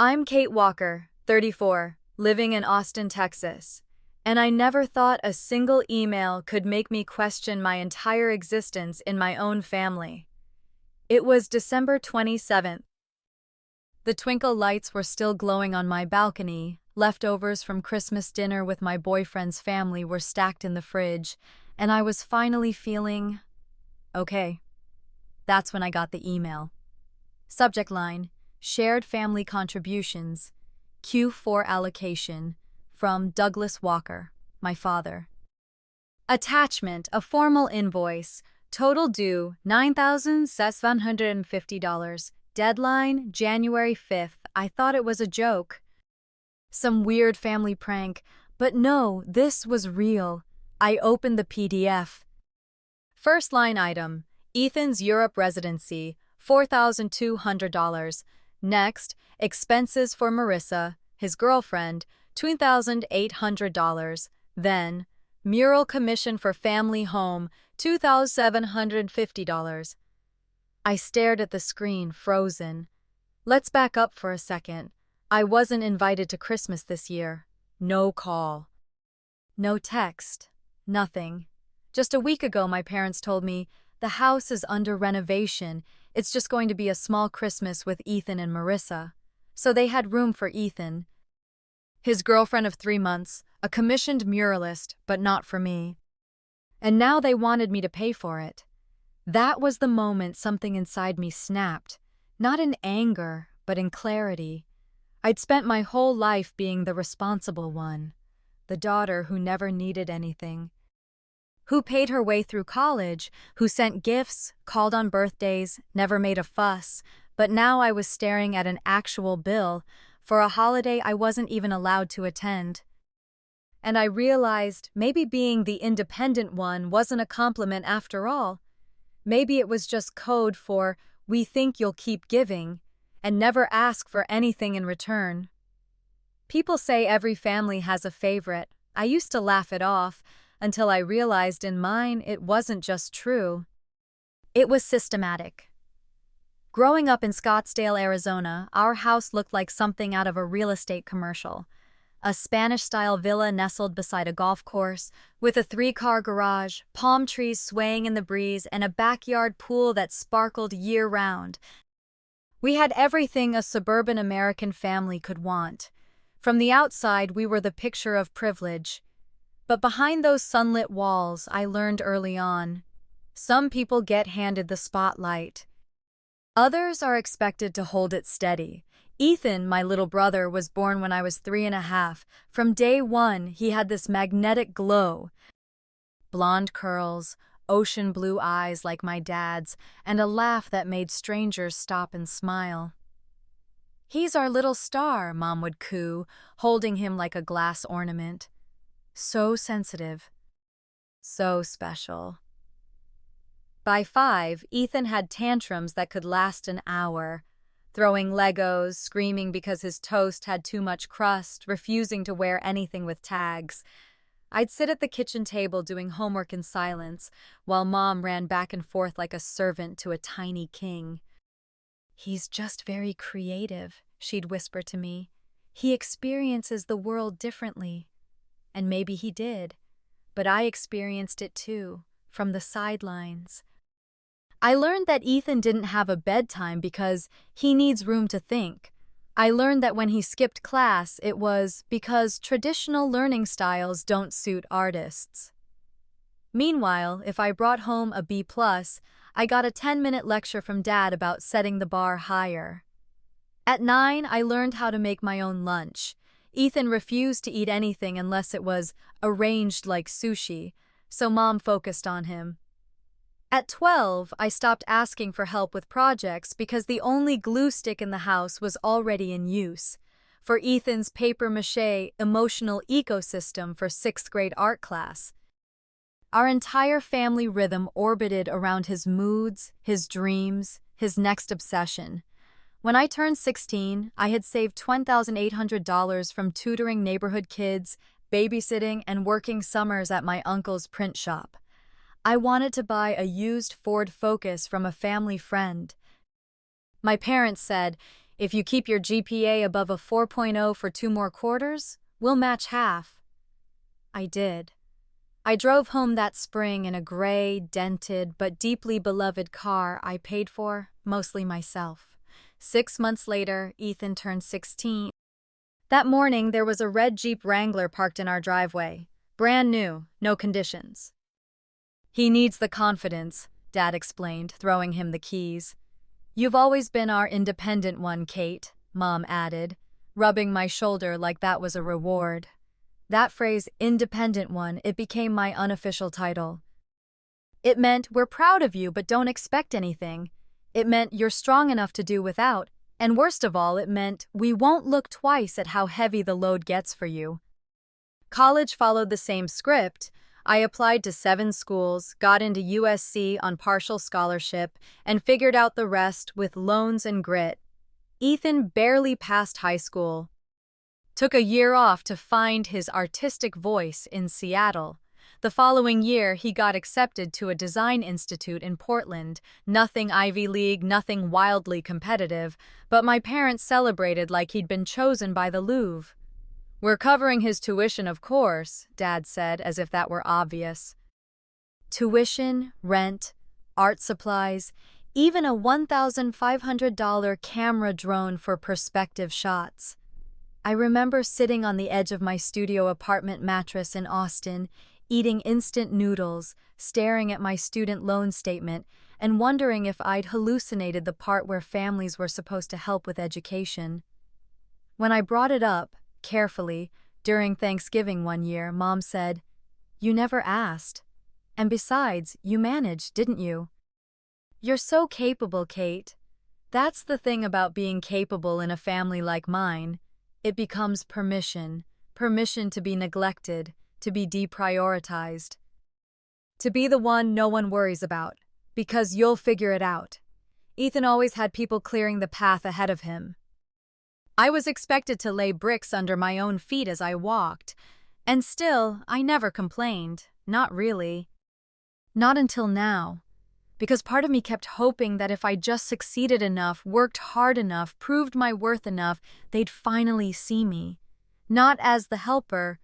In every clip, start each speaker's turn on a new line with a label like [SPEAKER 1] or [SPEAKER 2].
[SPEAKER 1] I'm Kate Walker, 34, living in Austin, Texas, and I never thought a single email could make me question my entire existence in my own family. It was December 27th. The twinkle lights were still glowing on my balcony, leftovers from Christmas dinner with my boyfriend's family were stacked in the fridge, and I was finally feeling okay. That's when I got the email. Subject line: Shared Family Contributions, Q4 Allocation, from Douglas Walker, my father. Attachment: a formal invoice, total due $9,750, deadline January 5th. I thought it was a joke. Some weird family prank, but no, this was real. I opened the PDF. First line item: Ethan's Europe residency, $4,200. Next, expenses for Marissa, his girlfriend, $2,800. Then, mural commission for family home, $2,750. I stared at the screen, frozen. Let's back up for a second. I wasn't invited to Christmas this year. No call. No text. Nothing. Just a week ago, my parents told me, the house is under renovation. It's just going to be a small Christmas with Ethan and Marissa. So they had room for Ethan, his girlfriend of 3 months, a commissioned muralist, but not for me. And now they wanted me to pay for it. That was the moment something inside me snapped, not in anger, but in clarity. I'd spent my whole life being the responsible one, the daughter who never needed anything, who paid her way through college, who sent gifts, called on birthdays, never made a fuss, but now I was staring at an actual bill for a holiday I wasn't even allowed to attend. And I realized maybe being the independent one wasn't a compliment after all. Maybe it was just code for, we think you'll keep giving, and never ask for anything in return. People say every family has a favorite. I used to laugh it off, until I realized in mine it wasn't just true. It was systematic. Growing up in Scottsdale, Arizona, our house looked like something out of a real estate commercial. A Spanish-style villa nestled beside a golf course, with a 3-car garage, palm trees swaying in the breeze, and a backyard pool that sparkled year-round. We had everything a suburban American family could want. From the outside, we were the picture of privilege. But behind those sunlit walls, I learned early on, some people get handed the spotlight. Others are expected to hold it steady. Ethan, my little brother, was born when I was 3.5. From day one, he had this magnetic glow. Blonde curls, ocean blue eyes like my dad's, and a laugh that made strangers stop and smile. "He's our little star," Mom would coo, holding him like a glass ornament. So sensitive. So special. By 5, Ethan had tantrums that could last an hour, throwing Legos, screaming because his toast had too much crust, refusing to wear anything with tags. I'd sit at the kitchen table doing homework in silence, while Mom ran back and forth like a servant to a tiny king. "He's just very creative," she'd whisper to me. "He experiences the world differently." And maybe he did, but I experienced it too, from the sidelines. I learned that Ethan didn't have a bedtime because he needs room to think. I learned that when he skipped class, it was because traditional learning styles don't suit artists. Meanwhile, if I brought home a B+, I got a 10-minute lecture from Dad about setting the bar higher. At 9, I learned how to make my own lunch. Ethan refused to eat anything unless it was arranged like sushi, so Mom focused on him. At 12, I stopped asking for help with projects because the only glue stick in the house was already in use, for Ethan's papier-mâché emotional ecosystem for 6th grade art class. Our entire family rhythm orbited around his moods, his dreams, his next obsession. When I turned 16, I had saved $1,800 from tutoring neighborhood kids, babysitting, and working summers at my uncle's print shop. I wanted to buy a used Ford Focus from a family friend. My parents said, If you keep your GPA above a 4.0 for 2 more quarters, we'll match half. I did. I drove home that spring in a gray, dented, but deeply beloved car I paid for, mostly myself. 6 months later, Ethan turned 16. That morning, there was a red Jeep Wrangler parked in our driveway. Brand new, no conditions. He needs the confidence, Dad explained, throwing him the keys. You've always been our independent one, Kate, Mom added, rubbing my shoulder like that was a reward. That phrase, independent one, it became my unofficial title. It meant, we're proud of you but don't expect anything. It meant you're strong enough to do without. And worst of all, it meant we won't look twice at how heavy the load gets for you. College followed the same script. I applied to 7 schools, got into USC on partial scholarship, and figured out the rest with loans and grit. Ethan barely passed high school. Took a year off to find his artistic voice in Seattle. The following year, he got accepted to a design institute in Portland. Nothing Ivy League, nothing wildly competitive, but my parents celebrated like he'd been chosen by the Louvre. We're covering his tuition, of course, Dad said, as if that were obvious. Tuition, rent, art supplies, even a $1,500 camera drone for perspective shots. I remember sitting on the edge of my studio apartment mattress in Austin, eating instant noodles, staring at my student loan statement, and wondering if I'd hallucinated the part where families were supposed to help with education. When I brought it up, carefully, during Thanksgiving one year, Mom said, "You never asked. And besides, you managed, didn't you?" You're so capable, Kate. That's the thing about being capable in a family like mine. It becomes permission to be neglected, to be deprioritized. To be the one no one worries about, because you'll figure it out. Ethan always had people clearing the path ahead of him. I was expected to lay bricks under my own feet as I walked, and still, I never complained, not really. Not until now. Because part of me kept hoping that if I just succeeded enough, worked hard enough, proved my worth enough, they'd finally see me. Not as the helper,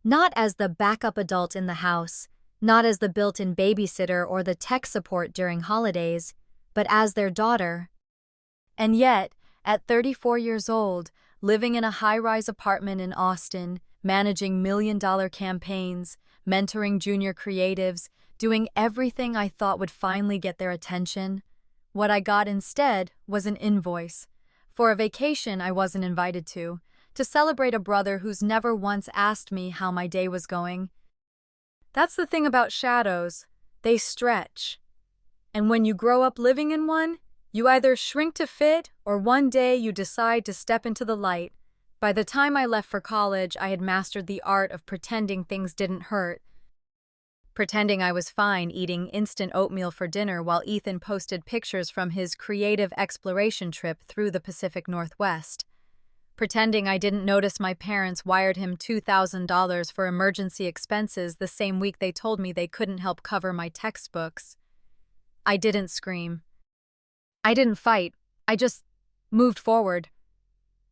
[SPEAKER 1] not as the backup adult in the house, not as the built-in babysitter or the tech support during holidays, but as their daughter. And yet, at 34 years old, living in a high-rise apartment in Austin, managing million-dollar campaigns, mentoring junior creatives, doing everything I thought would finally get their attention, what I got instead was an invoice for a vacation I wasn't invited to celebrate a brother who's never once asked me how my day was going. That's the thing about shadows. They stretch. And when you grow up living in one, you either shrink to fit or one day you decide to step into the light. By the time I left for college, I had mastered the art of pretending things didn't hurt. Pretending I was fine eating instant oatmeal for dinner while Ethan posted pictures from his creative exploration trip through the Pacific Northwest. Pretending I didn't notice my parents wired him $2,000 for emergency expenses the same week they told me they couldn't help cover my textbooks. I didn't scream. I didn't fight. I just moved forward.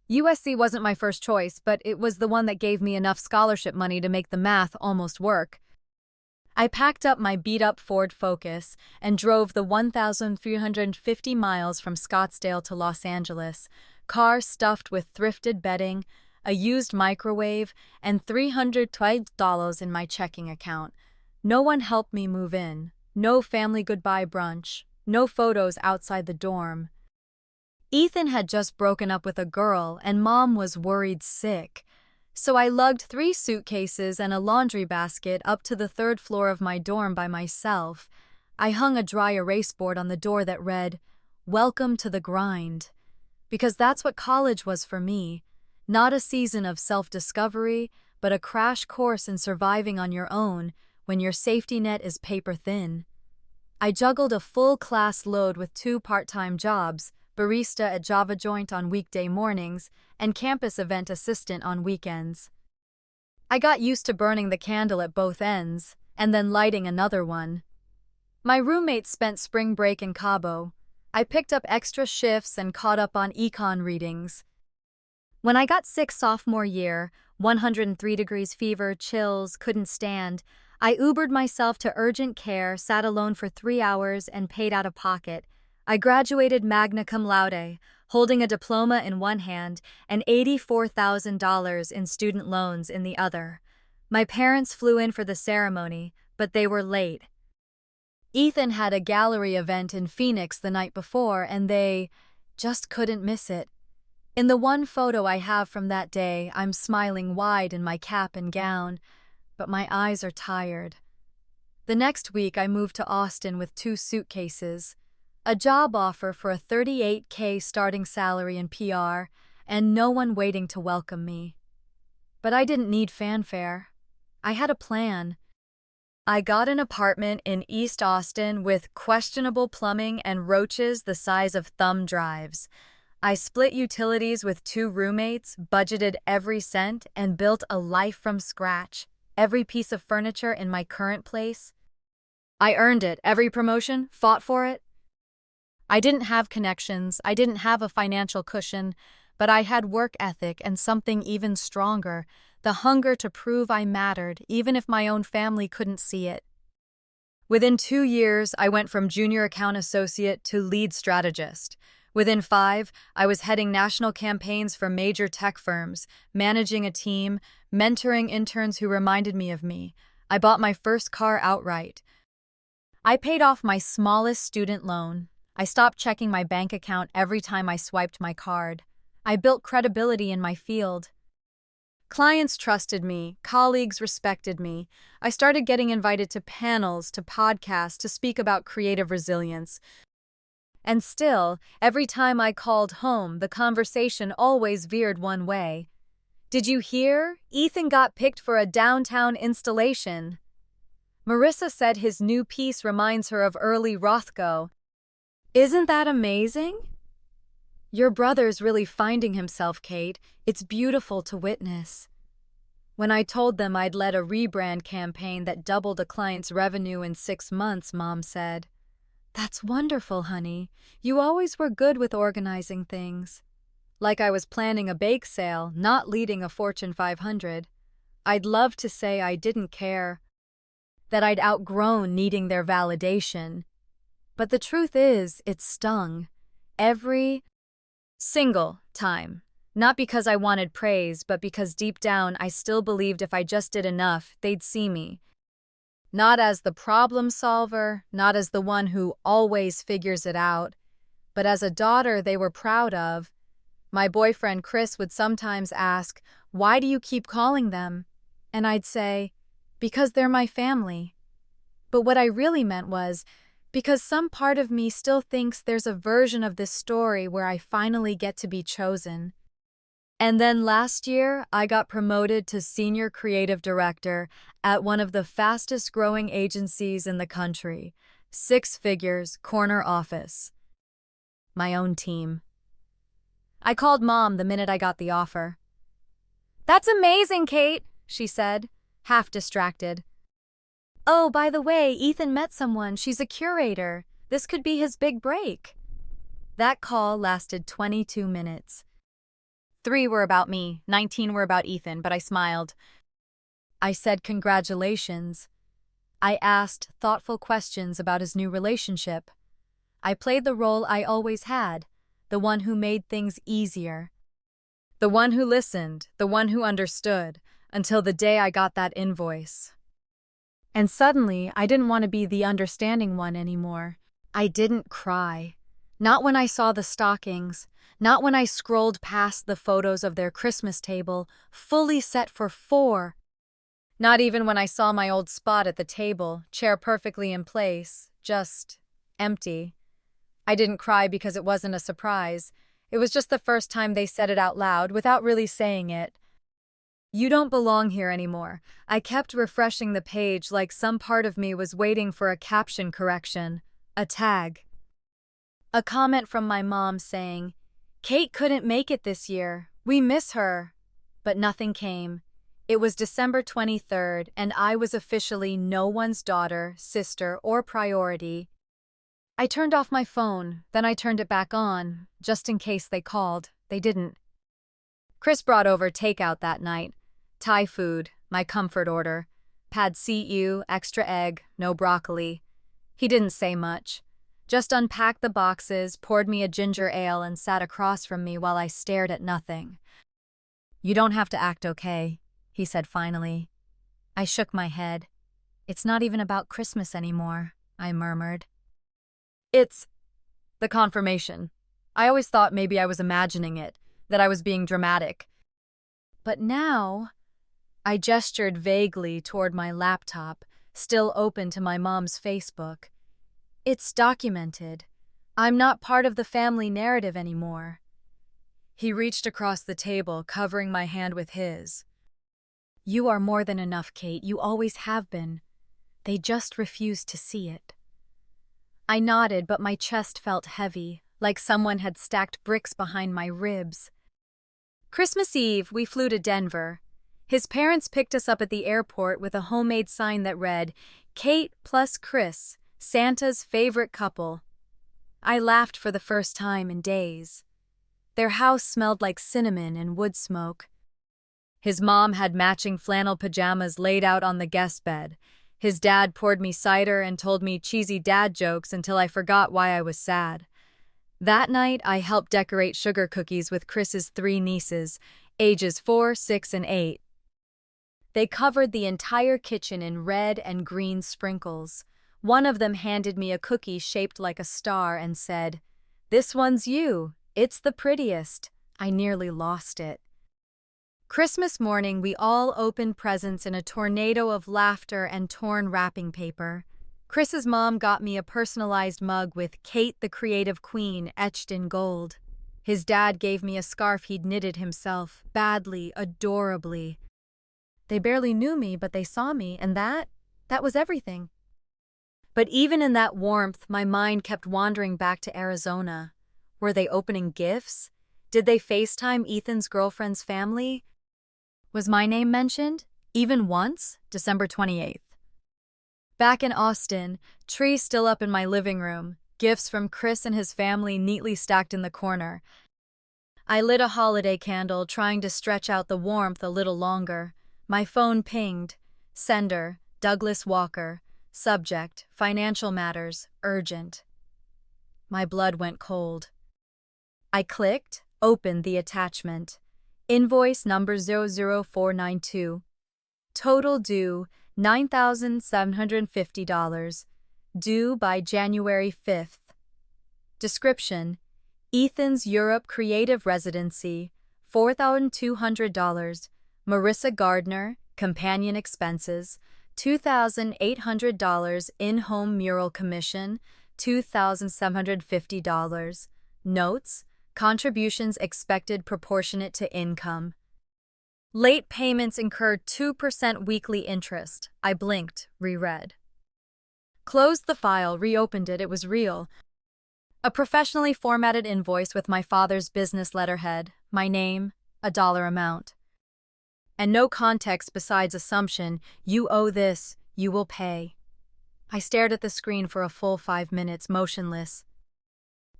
[SPEAKER 1] USC wasn't my first choice, but it was the one that gave me enough scholarship money to make the math almost work. I packed up my beat-up Ford Focus and drove the 1,350 miles from Scottsdale to Los Angeles, car stuffed with thrifted bedding, a used microwave, and $312 in my checking account. No one helped me move in. No family goodbye brunch. No photos outside the dorm. Ethan had just broken up with a girl, and Mom was worried sick. So I lugged 3 suitcases and a laundry basket up to the 3rd floor of my dorm by myself. I hung a dry erase board on the door that read, "Welcome to the grind." Because that's what college was for me. Not a season of self-discovery, but a crash course in surviving on your own when your safety net is paper thin. I juggled a full class load with 2 part-time jobs, barista at Java Joint on weekday mornings, and campus event assistant on weekends. I got used to burning the candle at both ends, and then lighting another one. My roommate spent spring break in Cabo. I picked up extra shifts and caught up on econ readings. When I got sick sophomore year, 103 degrees fever, chills, couldn't stand, I Ubered myself to urgent care, sat alone for 3 hours, and paid out of pocket. I graduated magna cum laude, holding a diploma in one hand and $84,000 in student loans in the other. My parents flew in for the ceremony, but they were late. Ethan had a gallery event in Phoenix the night before, and they just couldn't miss it. In the one photo I have from that day, I'm smiling wide in my cap and gown, but my eyes are tired. The next week, I moved to Austin with 2 suitcases, a job offer for a $38K starting salary in PR, and no one waiting to welcome me. But I didn't need fanfare. I had a plan. I got an apartment in East Austin with questionable plumbing and roaches the size of thumb drives. I split utilities with 2 roommates, budgeted every cent, and built a life from scratch. Every piece of furniture in my current place. I earned it, every promotion, fought for it. I didn't have connections, I didn't have a financial cushion, but I had work ethic and something even stronger, the hunger to prove I mattered, even if my own family couldn't see it. Within 2 years, I went from junior account associate to lead strategist. Within 5, I was heading national campaigns for major tech firms, managing a team, mentoring interns who reminded me of me. I bought my first car outright. I paid off my smallest student loan. I stopped checking my bank account every time I swiped my card. I built credibility in my field. Clients trusted me, colleagues respected me. I started getting invited to panels, to podcasts, to speak about creative resilience. And still, every time I called home, the conversation always veered one way. Did you hear? Ethan got picked for a downtown installation. Marissa said his new piece reminds her of early Rothko. Isn't that amazing? Your brother's really finding himself, Kate. It's beautiful to witness. When I told them I'd led a rebrand campaign that doubled a client's revenue in 6 months, Mom said, "That's wonderful, honey. You always were good with organizing things." Like I was planning a bake sale, not leading a Fortune 500. I'd love to say I didn't care, that I'd outgrown needing their validation. But the truth is, it stung. Every single time. Not because I wanted praise, but because deep down I still believed if I just did enough, they'd see me. Not as the problem solver, not as the one who always figures it out, but as a daughter they were proud of. My boyfriend Chris would sometimes ask, "Why do you keep calling them?" And I'd say, "Because they're my family." But what I really meant was, because some part of me still thinks there's a version of this story where I finally get to be chosen. And then last year, I got promoted to senior creative director at one of the fastest growing agencies in the country. 6 figures, corner office. My own team. I called Mom the minute I got the offer. "That's amazing, Kate," she said, half distracted. "Oh, by the way, Ethan met someone. She's a curator. This could be his big break." That call lasted 22 minutes. 3 were about me, 19 were about Ethan, but I smiled. I said congratulations. I asked thoughtful questions about his new relationship. I played the role I always had, the one who made things easier. The one who listened, the one who understood, until the day I got that invoice. And suddenly, I didn't want to be the understanding one anymore. I didn't cry. Not when I saw the stockings, not when I scrolled past the photos of their Christmas table, fully set for 4. Not even when I saw my old spot at the table, chair perfectly in place, just empty. I didn't cry because it wasn't a surprise. It was just the first time they said it out loud without really saying it. "You don't belong here anymore." I kept refreshing the page like some part of me was waiting for a caption correction, a tag. A comment from my mom saying, "Kate couldn't make it this year. We miss her." But nothing came. It was December 23rd, and I was officially no one's daughter, sister, or priority. I turned off my phone, then I turned it back on, just in case they called. They didn't. Chris brought over takeout that night. Thai food, my comfort order. Pad see ew, extra egg, no broccoli. He didn't say much. Just unpacked the boxes, poured me a ginger ale, and sat across from me while I stared at nothing. "You don't have to act okay," he said finally. I shook my head. "It's not even about Christmas anymore," I murmured. "It's the confirmation. I always thought maybe I was imagining it, that I was being dramatic. But now," I gestured vaguely toward my laptop, still open to my mom's Facebook. "It's documented. I'm not part of the family narrative anymore." He reached across the table, covering my hand with his. "You are more than enough, Kate. You always have been. They just refuse to see it." I nodded, but my chest felt heavy, like someone had stacked bricks behind my ribs. Christmas Eve, we flew to Denver. His parents picked us up at the airport with a homemade sign that read, "Kate plus Chris, Santa's favorite couple." I laughed for the first time in days. Their house smelled like cinnamon and wood smoke. His mom had matching flannel pajamas laid out on the guest bed. His dad poured me cider and told me cheesy dad jokes until I forgot why I was sad. That night, I helped decorate sugar cookies with Chris's 3 nieces, ages 4, 6, and 8. They covered the entire kitchen in red and green sprinkles. One of them handed me a cookie shaped like a star and said, "This one's you. It's the prettiest." I nearly lost it. Christmas morning, we all opened presents in a tornado of laughter and torn wrapping paper. Chris's mom got me a personalized mug with "Kate the Creative Queen" etched in gold. His dad gave me a scarf he'd knitted himself, badly, adorably. They barely knew me, but they saw me, and that was everything. But even in that warmth, my mind kept wandering back to Arizona. Were they opening gifts? Did they FaceTime Ethan's girlfriend's family? Was my name mentioned? Even once? December 28th. Back in Austin, tree still up in my living room, gifts from Chris and his family neatly stacked in the corner. I lit a holiday candle, trying to stretch out the warmth a little longer. My phone pinged. Sender, Douglas Walker. Subject, financial matters, urgent. My blood went cold. I clicked, opened the attachment. Invoice number 00492. Total due $9,750. Due by January 5th. Description: Ethan's Europe Creative Residency, $4,200. Marissa Gardner, companion expenses, $2,800. In-home mural commission, $2,750. Notes: contributions expected proportionate to income. Late payments incurred 2% weekly interest. I blinked, reread. Closed the file, reopened it. It was real. A professionally formatted invoice with my father's business letterhead, my name, a dollar amount. And no context besides assumption, "You owe this, you will pay." I stared at the screen for a full 5 minutes, motionless.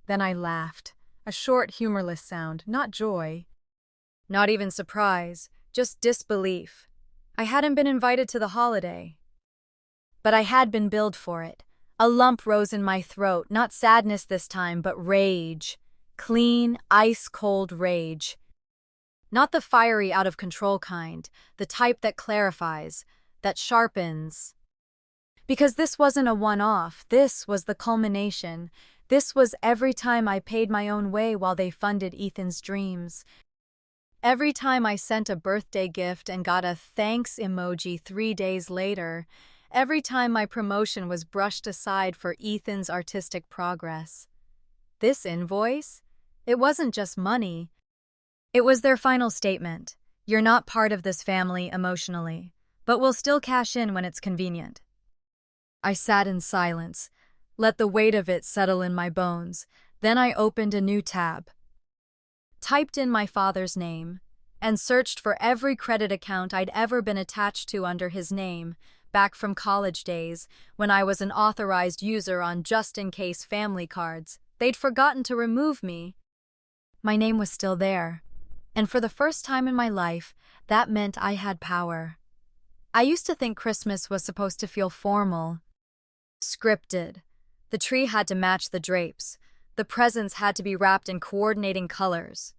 [SPEAKER 1] Then I laughed, a short, humorless sound, not joy, not even surprise, just disbelief. I hadn't been invited to the holiday. But I had been billed for it. A lump rose in my throat, not sadness this time, but rage. Clean, ice-cold rage. Not the fiery, out-of-control kind, the type that clarifies, that sharpens. Because this wasn't a one-off, this was the culmination. This was every time I paid my own way while they funded Ethan's dreams. Every time I sent a birthday gift and got a thanks emoji 3 days later. Every time my promotion was brushed aside for Ethan's artistic progress. This invoice? It wasn't just money. It was their final statement. You're not part of this family emotionally, but we'll still cash in when it's convenient. I sat in silence, let the weight of it settle in my bones. Then I opened a new tab, typed in my father's name, and searched for every credit account I'd ever been attached to under his name, back from college days, when I was an authorized user on just-in-case family cards. They'd forgotten to remove me. My name was still there, and for the first time in my life, that meant I had power. I used to think Christmas was supposed to feel formal, scripted. The tree had to match the drapes. The presents had to be wrapped in coordinating colors.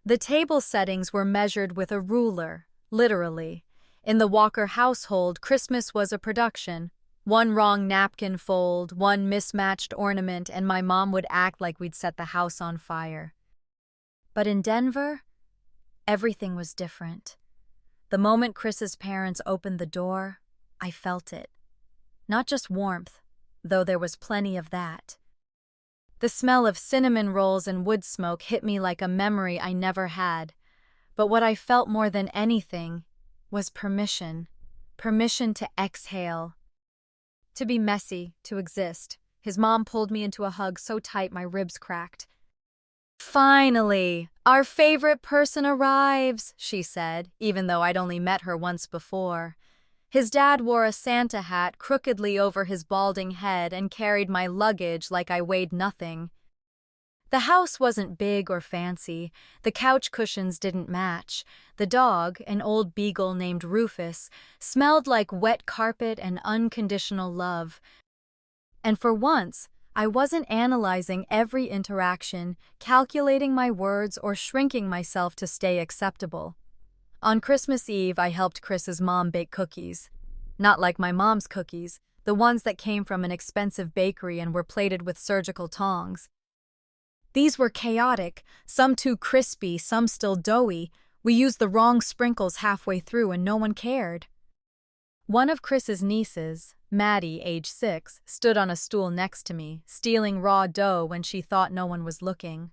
[SPEAKER 1] The table settings were measured with a ruler, literally. In the Walker household, Christmas was a production. One wrong napkin fold, one mismatched ornament, and my mom would act like we'd set the house on fire. But in Denver, everything was different. The moment Chris's parents opened the door, I felt it. Not just warmth, though there was plenty of that. The smell of cinnamon rolls and wood smoke hit me like a memory I never had. But what I felt more than anything was permission. Permission to exhale. To be messy, to exist. His mom pulled me into a hug so tight my ribs cracked. "Finally, our favorite person arrives," she said, even though I'd only met her once before. His dad wore a Santa hat crookedly over his balding head and carried my luggage like I weighed nothing. The house wasn't big or fancy. The couch cushions didn't match. The dog, an old beagle named Rufus, smelled like wet carpet and unconditional love. And for once, I wasn't analyzing every interaction, calculating my words, or shrinking myself to stay acceptable. On Christmas Eve, I helped Chris's mom bake cookies. Not like my mom's cookies, the ones that came from an expensive bakery and were plated with surgical tongs. These were chaotic, some too crispy, some still doughy. We used the wrong sprinkles halfway through and no one cared. One of Chris's nieces, Maddie, age 6, stood on a stool next to me, stealing raw dough when she thought no one was looking.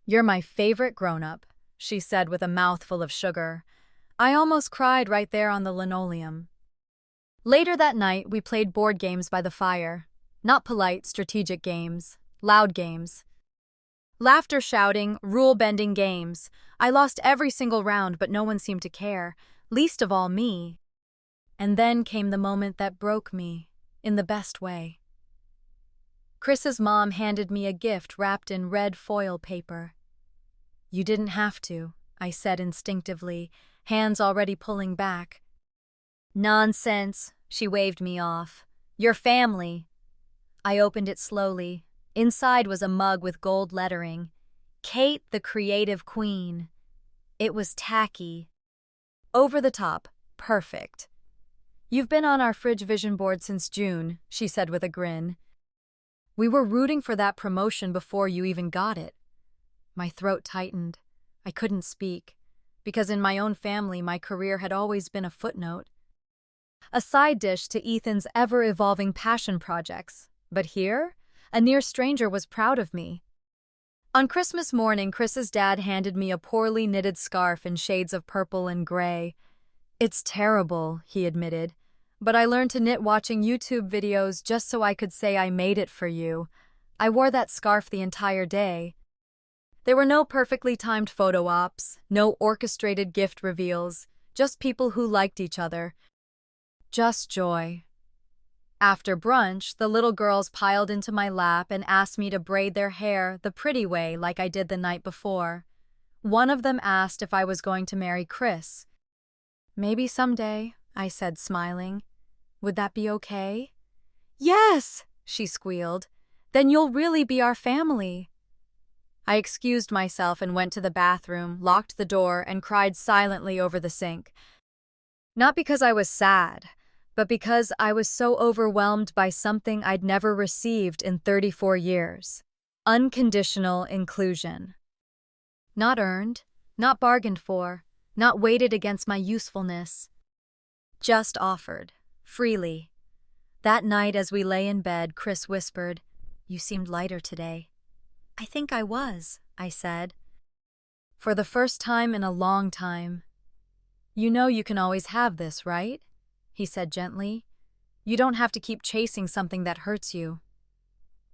[SPEAKER 1] "You're my favorite grown-up," she said with a mouthful of sugar. I almost cried right there on the linoleum. Later that night, we played board games by the fire. Not polite, strategic games. Loud games. Laughter, shouting, rule-bending games. I lost every single round, but no one seemed to care, least of all me. And then came the moment that broke me, in the best way. Chris's mom handed me a gift wrapped in red foil paper. "You didn't have to," I said instinctively, hands already pulling back. "Nonsense," she waved me off. "Your family." I opened it slowly. Inside was a mug with gold lettering. "Kate, the Creative Queen." It was tacky. Over the top. Perfect. "You've been on our fridge vision board since June," she said with a grin. "We were rooting for that promotion before you even got it." My throat tightened. I couldn't speak, because in my own family my career had always been a footnote. A side dish to Ethan's ever-evolving passion projects. But here, a near stranger was proud of me. On Christmas morning, Chris's dad handed me a poorly knitted scarf in shades of purple and gray. "It's terrible," he admitted, "but I learned to knit watching YouTube videos just so I could say I made it for you." I wore that scarf the entire day. There were no perfectly timed photo ops, no orchestrated gift reveals, just people who liked each other. Just joy. After brunch, the little girls piled into my lap and asked me to braid their hair the pretty way like I did the night before. One of them asked if I was going to marry Chris. "Maybe someday," I said, smiling. "Would that be okay?" "Yes," she squealed. "Then you'll really be our family." I excused myself and went to the bathroom, locked the door, and cried silently over the sink. Not because I was sad, but because I was so overwhelmed by something I'd never received in 34 years. Unconditional inclusion. Not earned, not bargained for, not weighted against my usefulness. Just offered, freely. That night as we lay in bed, Chris whispered, "You seemed lighter today." "I think I was," I said. "For the first time in a long time." "You know you can always have this, right?" he said gently. "You don't have to keep chasing something that hurts you."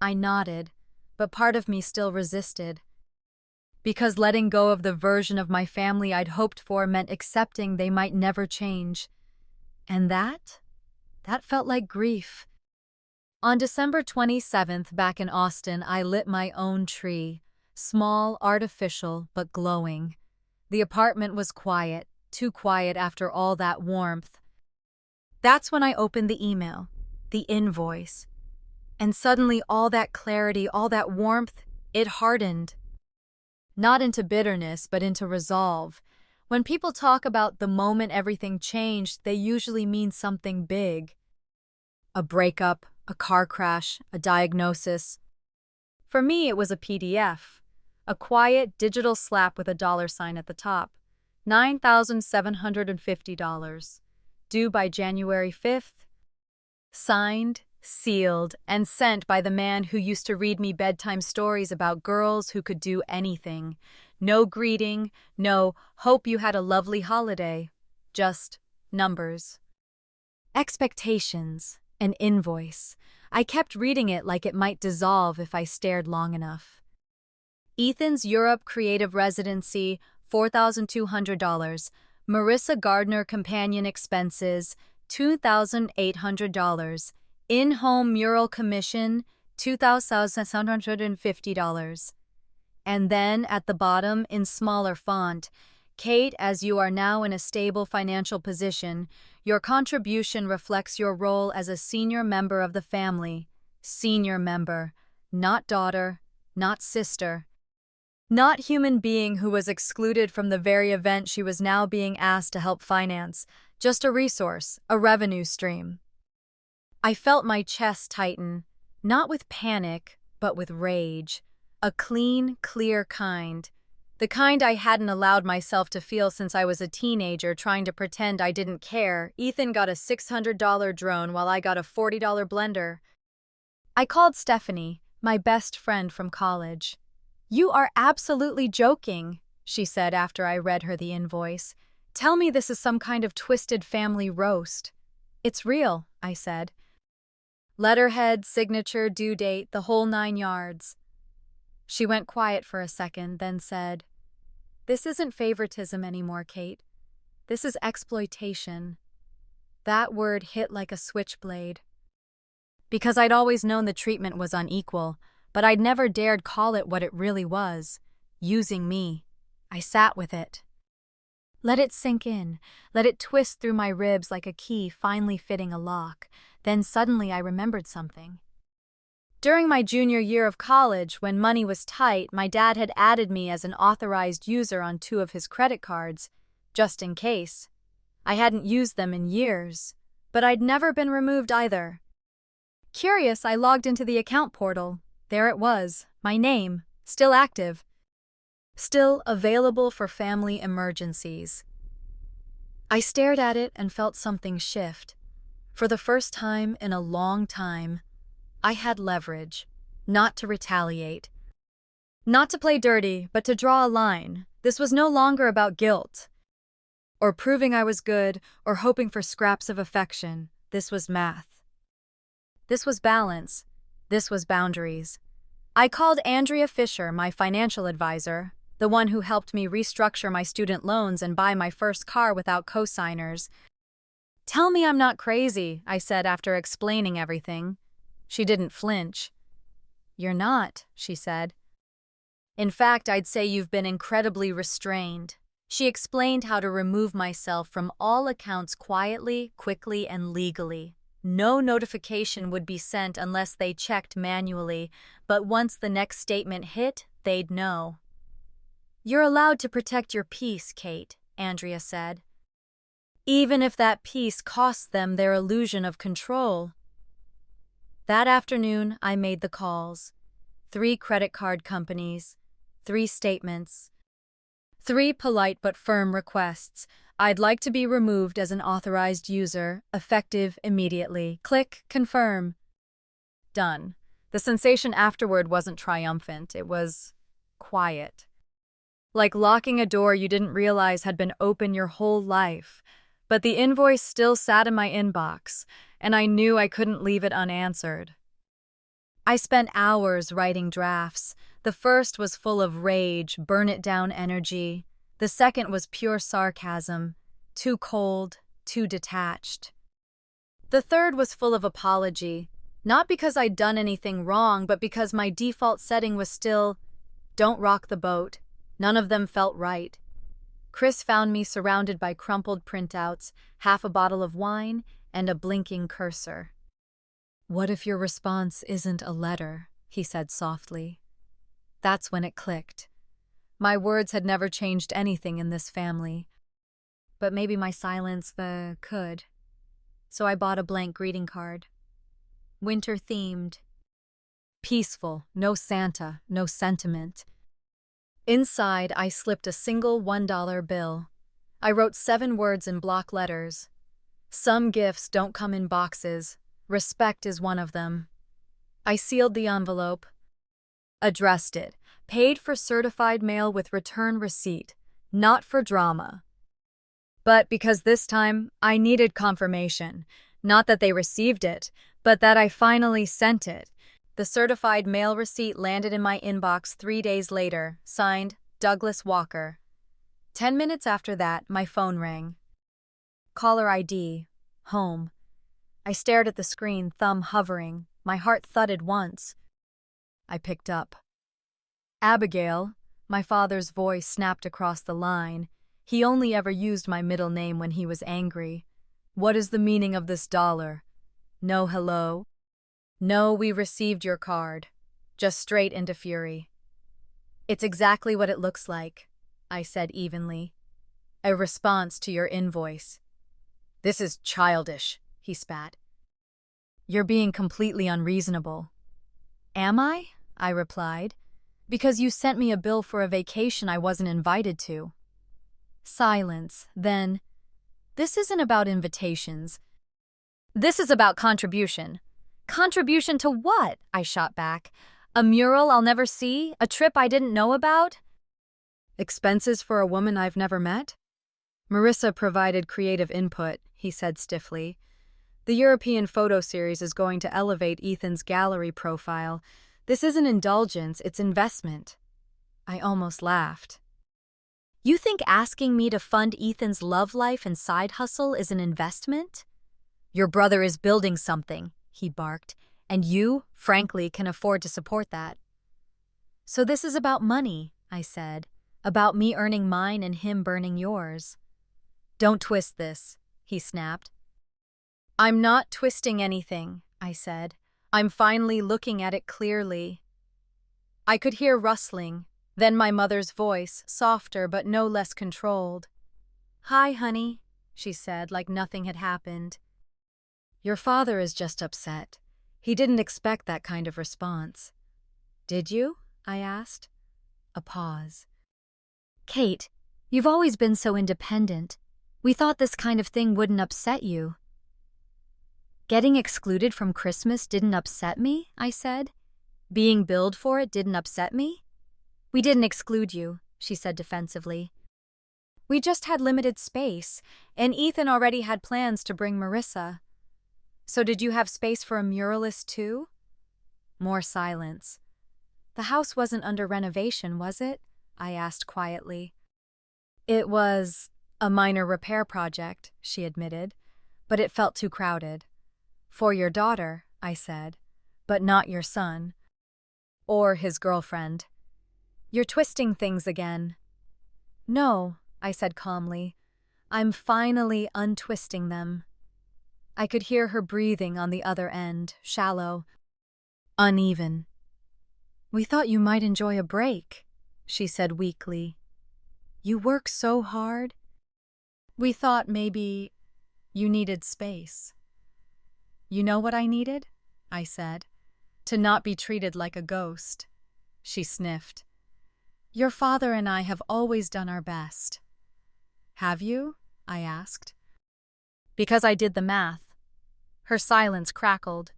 [SPEAKER 1] I nodded, but part of me still resisted. Because letting go of the version of my family I'd hoped for meant accepting they might never change. And that That felt like grief. On December 27th, back in Austin, I lit my own tree. Small, artificial, but glowing. The apartment was quiet, too quiet after all that warmth. That's when I opened the email, the invoice. And suddenly all that clarity, all that warmth, it hardened. Not into bitterness, but into resolve. When people talk about the moment everything changed, they usually mean something big. A breakup, a car crash, a diagnosis. For me, it was a PDF. A quiet digital slap with a $sign at the top. $9,750. Due by January 5th. Signed, sealed, and sent by the man who used to read me bedtime stories about girls who could do anything. No greeting, no "hope you had a lovely holiday." Just numbers. Expectations. An invoice. I kept reading it like it might dissolve if I stared long enough. Ethan's Europe Creative Residency, $4,200. Marissa Gardner Companion Expenses, $2,800. In-home mural commission, $2,750. And then, at the bottom, in smaller font, Kate, as you are now in a stable financial position, your contribution reflects your role as a senior member of the family. Senior member, not daughter, not sister. Not human being who was excluded from the very event she was now being asked to help finance. Just a resource, a revenue stream. I felt my chest tighten, not with panic, but with rage. A clean, clear kind. The kind I hadn't allowed myself to feel since I was a teenager trying to pretend I didn't care. Ethan got a $600 drone while I got a $40 blender. I called Stephanie, my best friend from college. "You are absolutely joking," she said after I read her the invoice. "Tell me this is some kind of twisted family roast." "It's real," I said. Letterhead, signature, due date, the whole 9 yards. She went quiet for a second, then said, "This isn't favoritism anymore, Kate. This is exploitation." That word hit like a switchblade. Because I'd always known the treatment was unequal, but I'd never dared call it what it really was. Using me. I sat with it. Let it sink in, let it twist through my ribs like a key finally fitting a lock. Then suddenly I remembered something. During my junior year of college, when money was tight, my dad had added me as an authorized user on 2 of his credit cards, just in case. I hadn't used them in years, but I'd never been removed either. Curious, I logged into the account portal. There it was, my name, still active. Still available for family emergencies. I stared at it and felt something shift. For the first time in a long time, I had leverage, not to retaliate. Not to play dirty, but to draw a line. This was no longer about guilt, or proving I was good, or hoping for scraps of affection. This was math. This was balance. This was boundaries. I called Andrea Fisher, my financial advisor, the one who helped me restructure my student loans and buy my first car without co-signers. "Tell me I'm not crazy," I said after explaining everything. She didn't flinch. "You're not," she said. "In fact, I'd say you've been incredibly restrained." She explained how to remove myself from all accounts quietly, quickly, and legally. No notification would be sent unless they checked manually, but once the next statement hit, they'd know. "You're allowed to protect your peace, Kate," Andrea said. "Even if that peace costs them their illusion of control." That afternoon, I made the calls. 3 credit card companies, 3 statements, 3 polite but firm requests. "I'd like to be removed as an authorized user, effective immediately." Click, confirm. Done. The sensation afterward wasn't triumphant, it was quiet. Like locking a door you didn't realize had been open your whole life. But the invoice still sat in my inbox, and I knew I couldn't leave it unanswered. I spent hours writing drafts. The first was full of rage, burn-it-down energy. The second was pure sarcasm, too cold, too detached. The third was full of apology, not because I'd done anything wrong, but because my default setting was still, don't rock the boat. None of them felt right. Chris found me surrounded by crumpled printouts, half a bottle of wine, and a blinking cursor. "What if your response isn't a letter?" he said softly. That's when it clicked. My words had never changed anything in this family. But maybe my silence could. So I bought a blank greeting card. Winter-themed. Peaceful, no Santa, no sentiment. Inside, I slipped a single $1 bill. I wrote 7 words in block letters. Some gifts don't come in boxes. Respect is one of them. I sealed the envelope, addressed it, paid for certified mail with return receipt, not for drama. But because this time, I needed confirmation. Not that they received it, but that I finally sent it. The certified mail receipt landed in my inbox 3 days later, signed, Douglas Walker. 10 minutes after that, my phone rang. Caller ID, home. I stared at the screen, thumb hovering. My heart thudded once. I picked up. Abigail, my father's voice snapped across the line. He only ever used my middle name when he was angry. What is the meaning of this dollar? No hello? No, we received your card. Just straight into fury. It's exactly what it looks like, I said evenly. A response to your invoice. This is childish, he spat. You're being completely unreasonable. Am I? I replied. Because you sent me a bill for a vacation I wasn't invited to. Silence, then. This isn't about invitations. This is about contribution. Contribution to what? I shot back. A mural I'll never see? A trip I didn't know about? Expenses for a woman I've never met? Marissa provided creative input, he said stiffly. The European photo series is going to elevate Ethan's gallery profile. This isn't indulgence, it's investment. I almost laughed. You think asking me to fund Ethan's love life and side hustle is an investment? Your brother is building something, he barked, and you, frankly, can afford to support that. So this is about money, I said, about me earning mine and him burning yours. Don't twist this, he snapped. I'm not twisting anything, I said. I'm finally looking at it clearly. I could hear rustling, then my mother's voice, softer but no less controlled. Hi, honey, she said, like nothing had happened. Your father is just upset. He didn't expect that kind of response. Did you? I asked. A pause. Kate, you've always been so independent. We thought this kind of thing wouldn't upset you. Getting excluded from Christmas didn't upset me, I said. Being billed for it didn't upset me. We didn't exclude you, she said defensively. We just had limited space, and Ethan already had plans to bring Marissa. So did you have space for a muralist too? More silence. The house wasn't under renovation, was it? I asked quietly. It was a minor repair project, she admitted, but it felt too crowded. For your daughter, I said, but not your son. Or his girlfriend. You're twisting things again. No, I said calmly. I'm finally untwisting them. I could hear her breathing on the other end, shallow, uneven. We thought you might enjoy a break, she said weakly. You work so hard. We thought maybe you needed space. You know what I needed? I said. To not be treated like a ghost. She sniffed. Your father and I have always done our best. Have you? I asked. Because I did the math. Her silence crackled.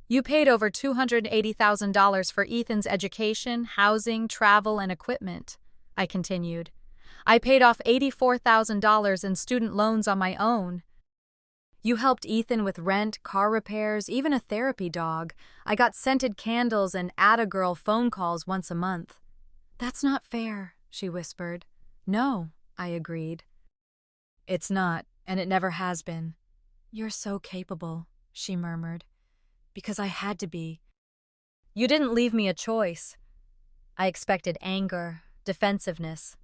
[SPEAKER 1] You paid over $280,000 for Ethan's education, housing, travel, and equipment, I continued. I paid off $84,000 in student loans on my own. You helped Ethan with rent, car repairs, even a therapy dog. I got scented candles and atta-girl phone calls once a month. That's not fair, she whispered. No, I agreed. It's not, and it never has been. "You're so capable," she murmured, "because I had to be. You didn't leave me a choice." I expected anger, defensiveness,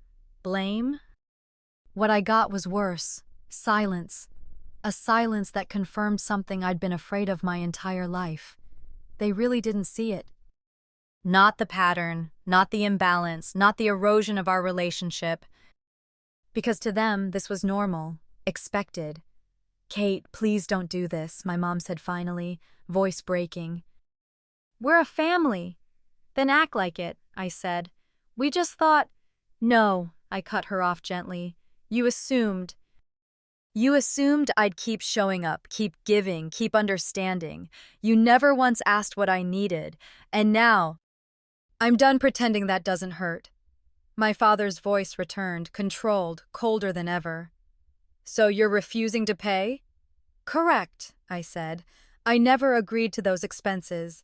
[SPEAKER 1] blame. What I got was worse: silence. A silence that confirmed something I'd been afraid of my entire life. They really didn't see it. Not the pattern, not the imbalance, not the erosion of our relationship. Because to them, this was normal, expected. "Kate, please don't do this," my mom said finally, voice breaking. "We're a family." "Then act like it," I said. "We just thought—" "No," I cut her off gently. You assumed. You assumed I'd keep showing up, keep giving, keep understanding. You never once asked what I needed. And now, I'm done pretending that doesn't hurt." My father's voice returned, controlled, colder than ever. "So you're refusing to pay?" "Correct," I said. "I never agreed to those expenses.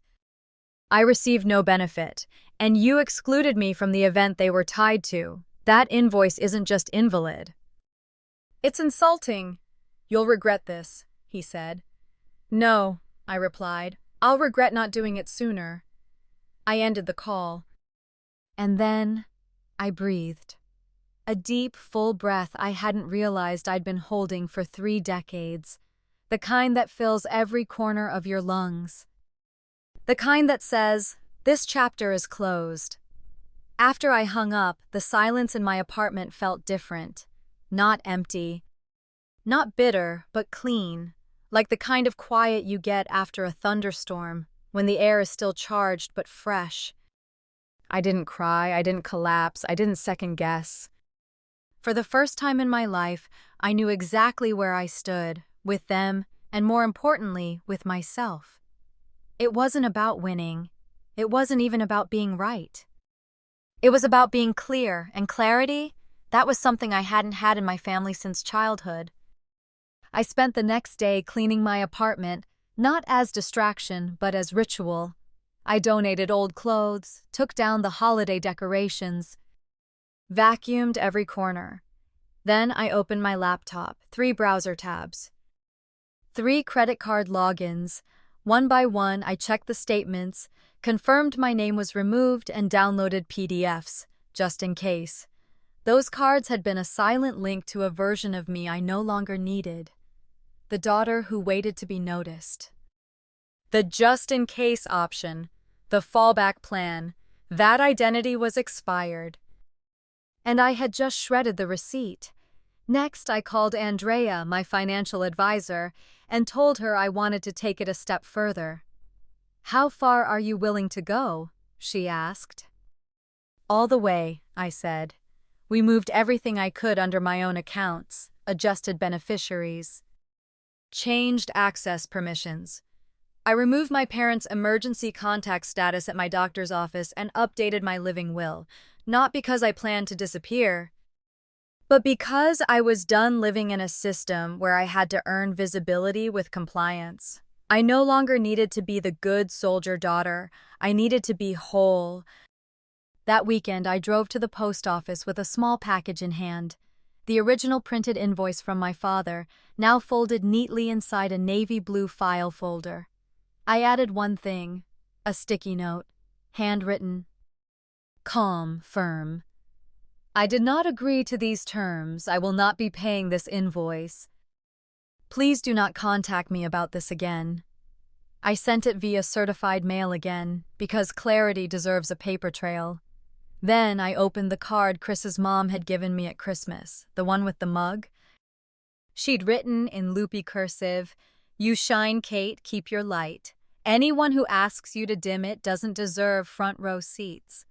[SPEAKER 1] I received no benefit, and you excluded me from the event they were tied to. That invoice isn't just invalid." "It's insulting." "You'll regret this," he said. "No," I replied. "I'll regret not doing it sooner." I ended the call. And then I breathed. A deep, full breath I hadn't realized I'd been holding for 3 decades. The kind that fills every corner of your lungs. The kind that says, "This chapter is closed." After I hung up, the silence in my apartment felt different. Not empty. Not bitter, but clean. Like the kind of quiet you get after a thunderstorm, when the air is still charged but fresh. I didn't cry, I didn't collapse, I didn't second guess. For the first time in my life, I knew exactly where I stood, with them, and more importantly, with myself. It wasn't about winning. It wasn't even about being right. It was about being clear, and clarity, that was something I hadn't had in my family since childhood. I spent the next day cleaning my apartment, not as distraction, but as ritual. I donated old clothes, took down the holiday decorations, vacuumed every corner. Then I opened my laptop, 3 browser tabs, 3 credit card logins. One by one, I checked the statements, confirmed my name was removed, and downloaded PDFs, just in case. Those cards had been a silent link to a version of me I no longer needed. The daughter who waited to be noticed. The just-in-case option, the fallback plan, that identity was expired. And I had just shredded the receipt. Next, I called Andrea, my financial advisor, and told her I wanted to take it a step further. "How far are you willing to go?" she asked. "All the way," I said. We moved everything I could under my own accounts, adjusted beneficiaries, changed access permissions. I removed my parents' emergency contact status at my doctor's office and updated my living will, not because I planned to disappear, but because I was done living in a system where I had to earn visibility with compliance. I no longer needed to be the good soldier daughter. I needed to be whole. That weekend, I drove to the post office with a small package in hand. The original printed invoice from my father, now folded neatly inside a navy blue file folder. I added one thing, a sticky note, handwritten. Calm, firm. "I did not agree to these terms. I will not be paying this invoice. Please do not contact me about this again." I sent it via certified mail again, because clarity deserves a paper trail. Then I opened the card Chris's mom had given me at Christmas, the one with the mug. She'd written in loopy cursive, "You shine, Kate, keep your light. Anyone who asks you to dim it doesn't deserve front row seats."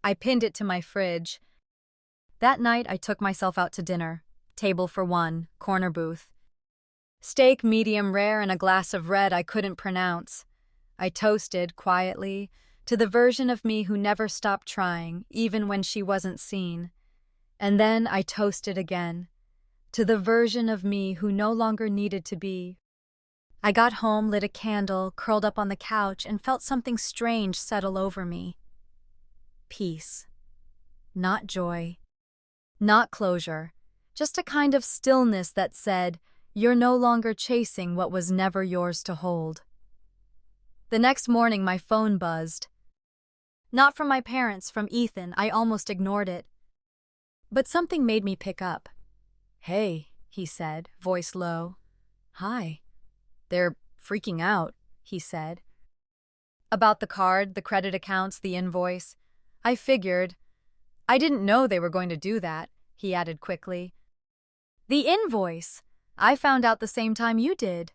[SPEAKER 1] I pinned it to my fridge. That night, I took myself out to dinner. Table for 1, corner booth. Steak medium rare and a glass of red I couldn't pronounce. I toasted, quietly, to the version of me who never stopped trying, even when she wasn't seen. And then I toasted again, to the version of me who no longer needed to be. I got home, lit a candle, curled up on the couch, and felt something strange settle over me. Peace. Not joy. Not closure. Just a kind of stillness that said, You're no longer chasing what was never yours to hold. The next morning, my phone buzzed. Not from my parents, from Ethan. I almost ignored it. But something made me pick up. "Hey," he said, voice low. "Hi." "They're freaking out," he said. "About the card, the credit accounts, the invoice." I figured. "I didn't know they were going to do that," he added quickly. "The invoice! I found out the same time you did."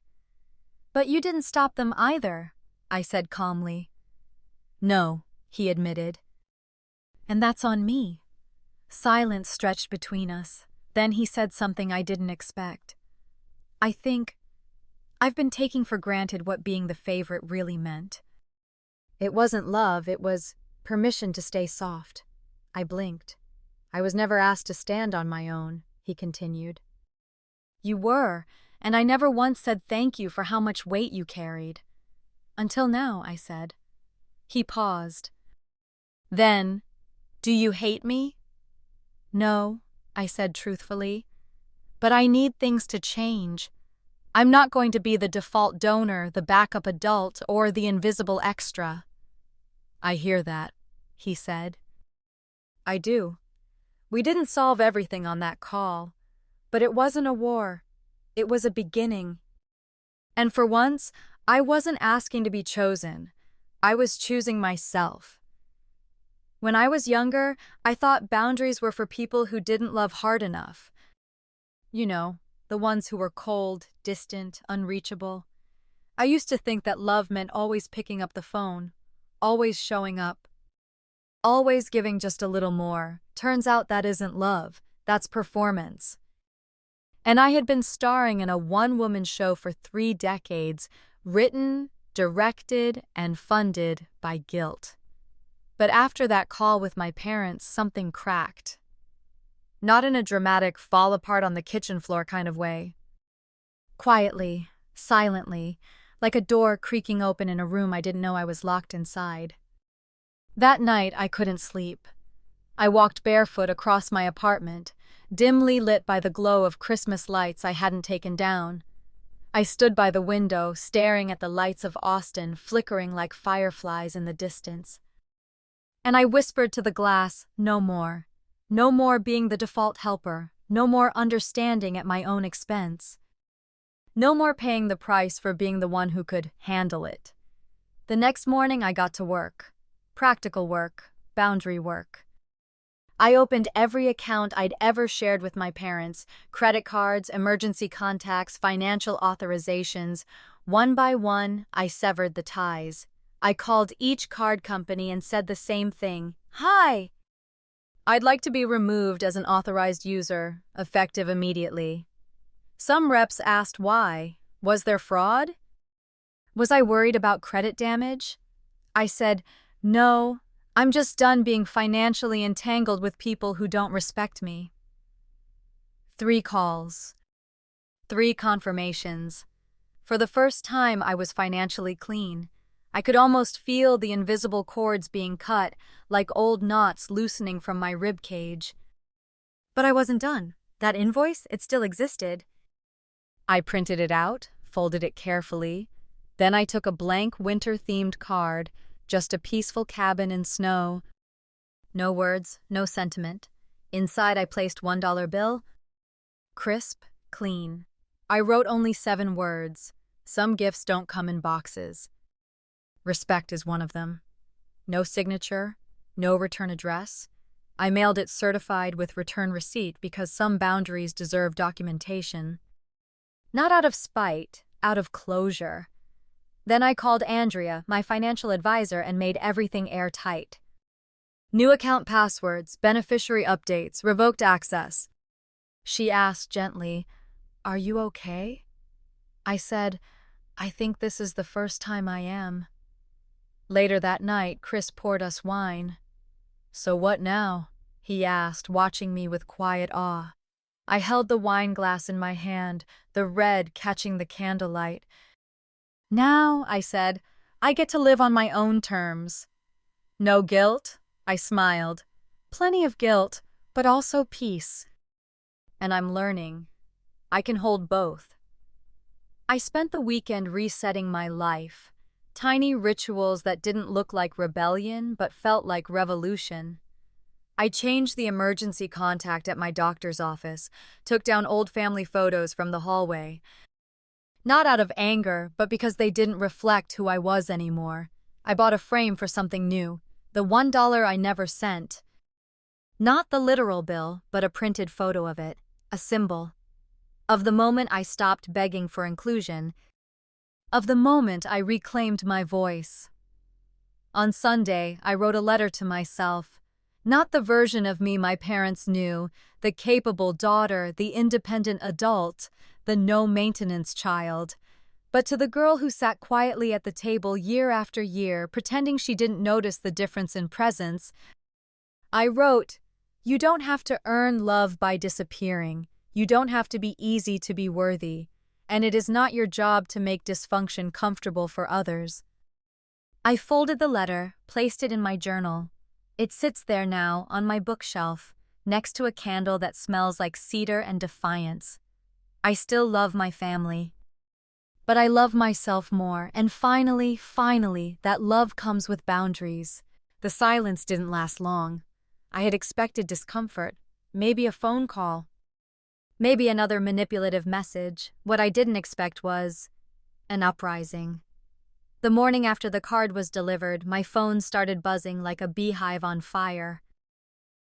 [SPEAKER 1] "But you didn't stop them either," I said calmly. "No," he admitted. "And that's on me." Silence stretched between us. Then he said something I didn't expect. "I think I've been taking for granted what being the favorite really meant. It wasn't love, it was permission to stay soft." I blinked. "I was never asked to stand on my own," he continued. "You were, and I never once said thank you for how much weight you carried." "Until now," I said. He paused. "Then, do you hate me?" "No," I said truthfully. "But I need things to change. I'm not going to be the default donor, the backup adult, or the invisible extra." "I hear that," he said. "I do. We didn't solve everything on that call, but it wasn't a war. It was a beginning. And for once, I wasn't asking to be chosen. I was choosing myself. When I was younger, I thought boundaries were for people who didn't love hard enough. You know, the ones who were cold, distant, unreachable. I used to think that love meant always picking up the phone, always showing up, always giving just a little more. Turns out that isn't love, that's performance. And I had been starring in a one-woman show for 3 decades, written, directed, and funded by guilt. But after that call with my parents, something cracked. Not in a dramatic fall apart on the kitchen floor kind of way. Quietly, silently, like a door creaking open in a room I didn't know I was locked inside. That night, I couldn't sleep. I walked barefoot across my apartment, dimly lit by the glow of Christmas lights I hadn't taken down. I stood by the window, staring at the lights of Austin flickering like fireflies in the distance. And I whispered to the glass, no more. No more being the default helper, no more understanding at my own expense. No more paying the price for being the one who could handle it. The next morning I got to work. Practical work, boundary work. I opened every account I'd ever shared with my parents, credit cards, emergency contacts, financial authorizations. One by one, I severed the ties. I called each card company and said the same thing. "Hi! I'd like to be removed as an authorized user, effective immediately." Some reps asked why. Was there fraud? Was I worried about credit damage? I said, "No, I'm just done being financially entangled with people who don't respect me." 3 calls. 3 confirmations. For the first time, I was financially clean. I could almost feel the invisible cords being cut, like old knots loosening from my rib cage. But I wasn't done. That invoice, it still existed. I printed it out, folded it carefully. Then I took a blank winter-themed card, just a peaceful cabin in snow. No words, no sentiment. Inside I placed $1 bill. Crisp, clean. I wrote only 7 words. Some gifts don't come in boxes. Respect is one of them. No signature, no return address. I mailed it certified with return receipt because some boundaries deserve documentation. Not out of spite, out of closure. Then I called Andrea, my financial advisor, and made everything airtight. New account passwords, beneficiary updates, revoked access. She asked gently, "Are you okay?" I said, "I think this is the first time I am." Later that night, Chris poured us wine. "So what now?" he asked, watching me with quiet awe. I held the wine glass in my hand, the red catching the candlelight. "Now," I said, "I get to live on my own terms." "No guilt?" I smiled. "Plenty of guilt, but also peace. And I'm learning. I can hold both. I spent the weekend resetting my life. Tiny rituals that didn't look like rebellion but felt like revolution. I changed the emergency contact at my doctor's office, took down old family photos from the hallway. Not out of anger, but because they didn't reflect who I was anymore. I bought a frame for something new, the $1 I never sent. Not the literal bill, but a printed photo of it, a symbol. Of the moment I stopped begging for inclusion, of the moment I reclaimed my voice. On Sunday, I wrote a letter to myself. Not the version of me my parents knew, the capable daughter, the independent adult, the no-maintenance child, but to the girl who sat quietly at the table year after year, pretending she didn't notice the difference in presence. I wrote, "You don't have to earn love by disappearing. You don't have to be easy to be worthy. And it is not your job to make dysfunction comfortable for others." I folded the letter, placed it in my journal. It sits there now, on my bookshelf, next to a candle that smells like cedar and defiance. I still love my family. But I love myself more, and finally, that love comes with boundaries. The silence didn't last long. I had expected discomfort, maybe a phone call, maybe another manipulative message. What I didn't expect was an uprising. The morning after the card was delivered, my phone started buzzing like a beehive on fire.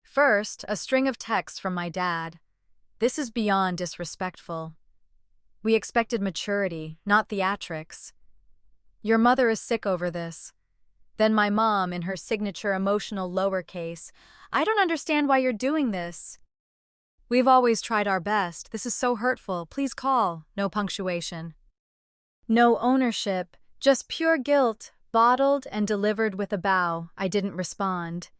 [SPEAKER 1] First, a string of texts from my dad. "This is beyond disrespectful. We expected maturity, not theatrics. Your mother is sick over this." Then my mom, in her signature emotional lowercase, "I don't understand why you're doing this. We've always tried our best. This is so hurtful. Please call." No punctuation. No ownership, just pure guilt, bottled and delivered with a bow. I didn't respond.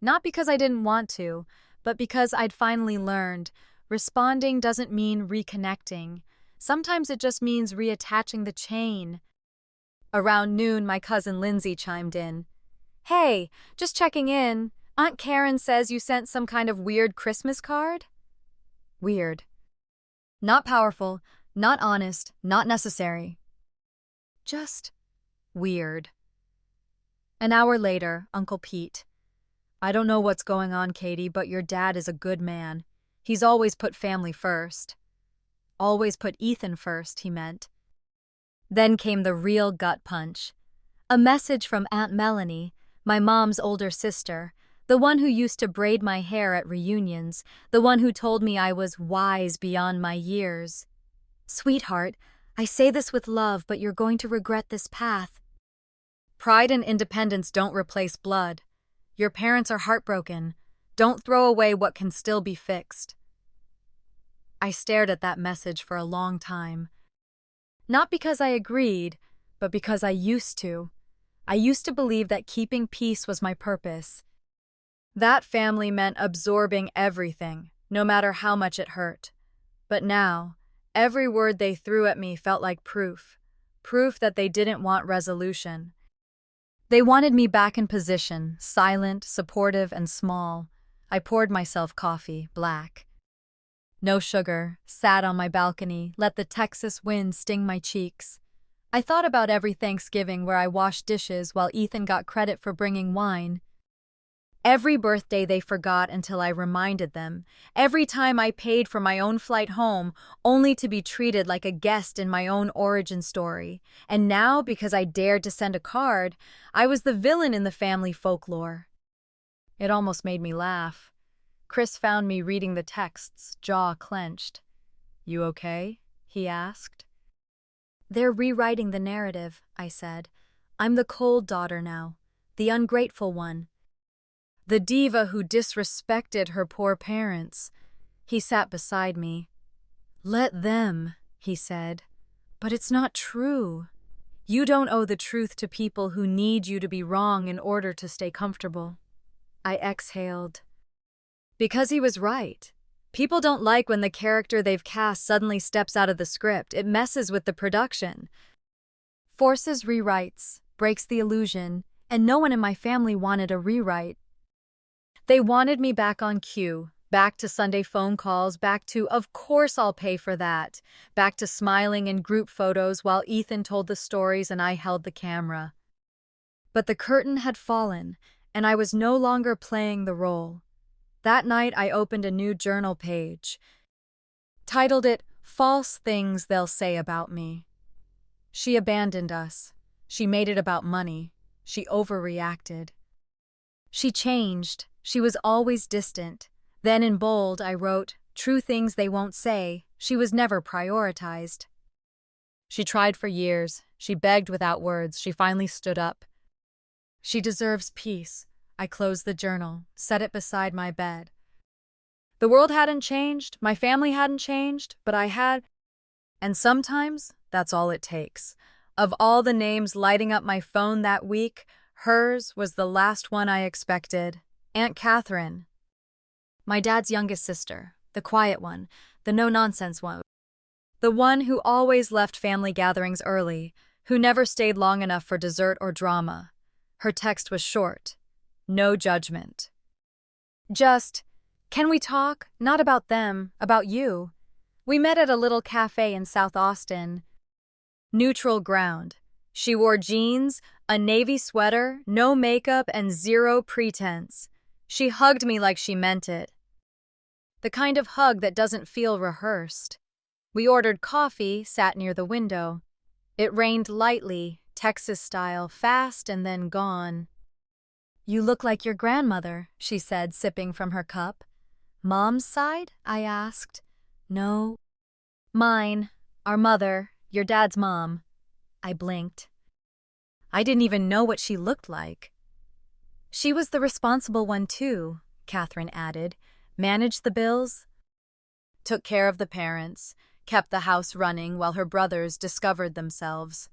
[SPEAKER 1] Not because I didn't want to, but because I'd finally learned responding doesn't mean reconnecting. Sometimes it just means reattaching the chain. Around noon, my cousin Lindsay chimed in. "Hey, just checking in. Aunt Karen says you sent some kind of weird Christmas card?" Weird. Not powerful, not honest, not necessary. Just weird. An hour later, Uncle Pete. "I don't know what's going on, Katie, but your dad is a good man. He's always put family first." Always put Ethan first, he meant. Then came the real gut punch. A message from Aunt Melanie, my mom's older sister, the one who used to braid my hair at reunions, the one who told me I was wise beyond my years. "Sweetheart, I say this with love, but you're going to regret this path. Pride and independence don't replace blood. Your parents are heartbroken. Don't throw away what can still be fixed." I stared at that message for a long time. Not because I agreed, but because I used to. I used to believe that keeping peace was my purpose. That family meant absorbing everything, no matter how much it hurt. But now, every word they threw at me felt like proof. Proof that they didn't want resolution. They wanted me back in position, silent, supportive, and small. I poured myself coffee, black. No sugar, sat on my balcony, let the Texas wind sting my cheeks. I thought about every Thanksgiving where I washed dishes while Ethan got credit for bringing wine. Every birthday they forgot until I reminded them. Every time I paid for my own flight home, only to be treated like a guest in my own origin story. And now, because I dared to send a card, I was the villain in the family folklore. It almost made me laugh. Chris found me reading the texts, jaw clenched. "You okay?" he asked. "They're rewriting the narrative," I said. "I'm the cold daughter now, the ungrateful one. The diva who disrespected her poor parents." He sat beside me. "Let them," he said. "But it's not true. You don't owe the truth to people who need you to be wrong in order to stay comfortable." I exhaled. Because he was right. People don't like when the character they've cast suddenly steps out of the script. It messes with the production. Forces rewrites, breaks the illusion, and no one in my family wanted a rewrite. They wanted me back on cue, Back to Sunday phone calls, back to, of course I'll pay for that. Back to smiling in group photos while Ethan told the stories and I held the camera. But the curtain had fallen, and I was no longer playing the role. That night I opened a new journal page, titled it, "False Things They'll Say About Me." She abandoned us. She made it about money. She overreacted. She changed. She was always distant. Then in bold I wrote, "True things they won't say." She was never prioritized. She tried for years. She begged without words. She finally stood up. She deserves peace. I closed the journal, set it beside my bed. The world hadn't changed, my family hadn't changed, but I had. And sometimes, that's all it takes. Of all the names lighting up my phone that week, hers was the last one I expected. Aunt Catherine. My dad's youngest sister, the quiet one, the no-nonsense one. The one who always left family gatherings early, who never stayed long enough for dessert or drama. Her text was short. No judgment. Just, "Can we talk? Not about them, about you." We met at a little cafe in South Austin. Neutral ground. She wore jeans, a navy sweater, no makeup, and zero pretense. She hugged me like she meant it. The kind of hug that doesn't feel rehearsed. We ordered coffee, sat near the window. It rained lightly, Texas style, fast and then gone. "You look like your grandmother," she said, sipping from her cup. "Mom's side?" I asked. "No." "Mine. Our mother. Your dad's mom." I blinked. I didn't even know what she looked like. "She was the responsible one too," Catherine added. "Managed the bills, took care of the parents, kept the house running while her brothers discovered themselves."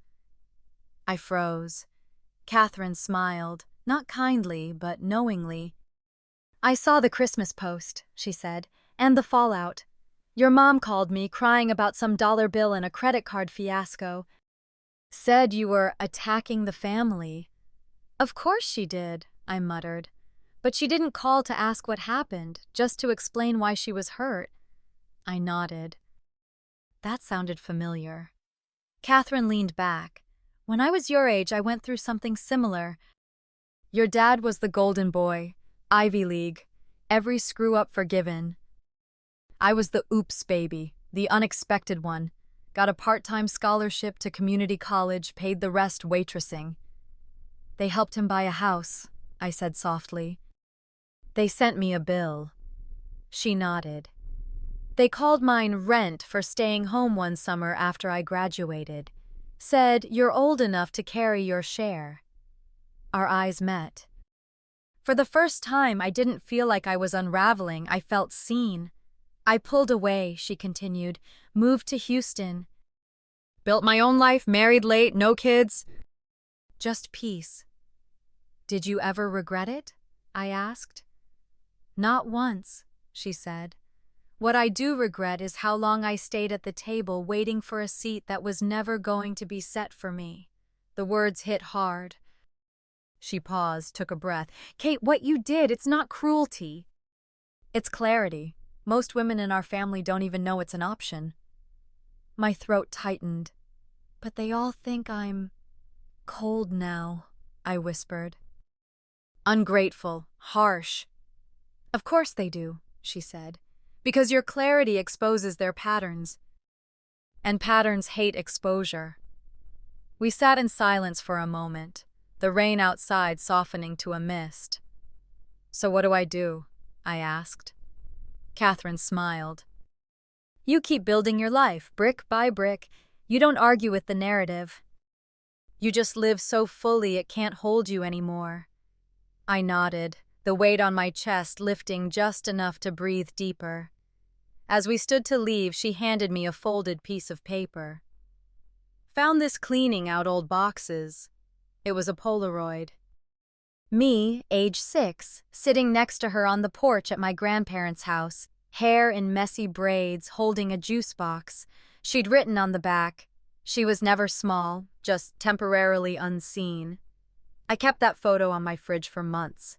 [SPEAKER 1] I froze. Catherine smiled, not kindly, but knowingly. "I saw the Christmas post," she said, "and the fallout. Your mom called me, crying about some dollar bill and a credit card fiasco. Said you were attacking the family." "Of course she did," I muttered. "But she didn't call to ask what happened, just to explain why she was hurt." I nodded. That sounded familiar. Catherine leaned back. "When I was your age, I went through something similar. Your dad was the golden boy, Ivy League, every screw-up forgiven. I was the oops baby, the unexpected one. Got a part-time scholarship to community college, paid the rest waitressing." "They helped him buy a house," I said softly. "They sent me a bill." She nodded. "They called mine rent for staying home one summer after I graduated. Said, 'You're old enough to carry your share.'" Our eyes met. For the first time, I didn't feel like I was unraveling. I felt seen. "I pulled away," she continued, "moved to Houston. Built my own life, married late, no kids. Just peace." "Did you ever regret it?" I asked. "Not once," she said. "What I do regret is how long I stayed at the table waiting for a seat that was never going to be set for me." The words hit hard. She paused, took a breath. "Kate, what you did, it's not cruelty. It's clarity. Most women in our family don't even know it's an option." My throat tightened. "But they all think I'm cold now," I whispered. "Ungrateful, harsh." "Of course they do," she said, "because your clarity exposes their patterns. And patterns hate exposure." We sat in silence for a moment, the rain outside softening to a mist. "So what do I do?" I asked. Catherine smiled. "You keep building your life, brick by brick. You don't argue with the narrative. You just live so fully it can't hold you anymore." I nodded, the weight on my chest lifting just enough to breathe deeper. As we stood to leave, she handed me a folded piece of paper. "Found this cleaning out old boxes." It was a Polaroid. Me, age 6, sitting next to her on the porch at my grandparents' house, hair in messy braids, holding a juice box. She'd written on the back, "She was never small, just temporarily unseen." I kept that photo on my fridge for months.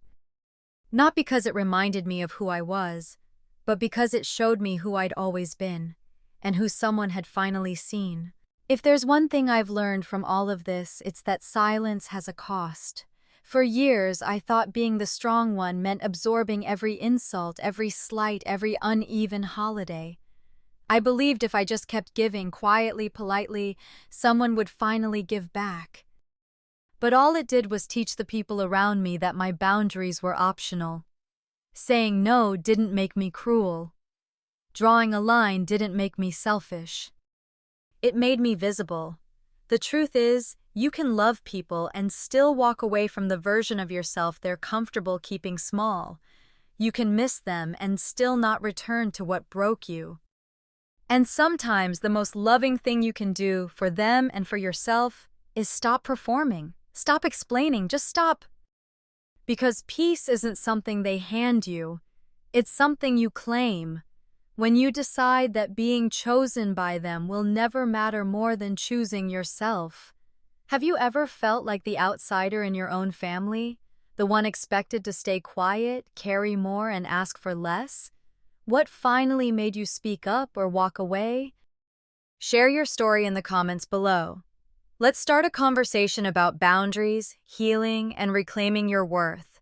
[SPEAKER 1] Not because it reminded me of who I was, but because it showed me who I'd always been, and who someone had finally seen. If there's one thing I've learned from all of this, it's that silence has a cost. For years, I thought being the strong one meant absorbing every insult, every slight, every uneven holiday. I believed if I just kept giving quietly, politely, someone would finally give back. But all it did was teach the people around me that my boundaries were optional. Saying no didn't make me cruel. Drawing a line didn't make me selfish. It made me visible. The truth is, you can love people and still walk away from the version of yourself they're comfortable keeping small. You can miss them and still not return to what broke you. And sometimes the most loving thing you can do for them and for yourself is stop performing. Stop explaining, just stop. Because peace isn't something they hand you, it's something you claim. When you decide that being chosen by them will never matter more than choosing yourself. Have you ever felt like the outsider in your own family? The one expected to stay quiet, carry more, and ask for less? What finally made you speak up or walk away? Share your story in the comments below. Let's start a conversation about boundaries, healing, and reclaiming your worth.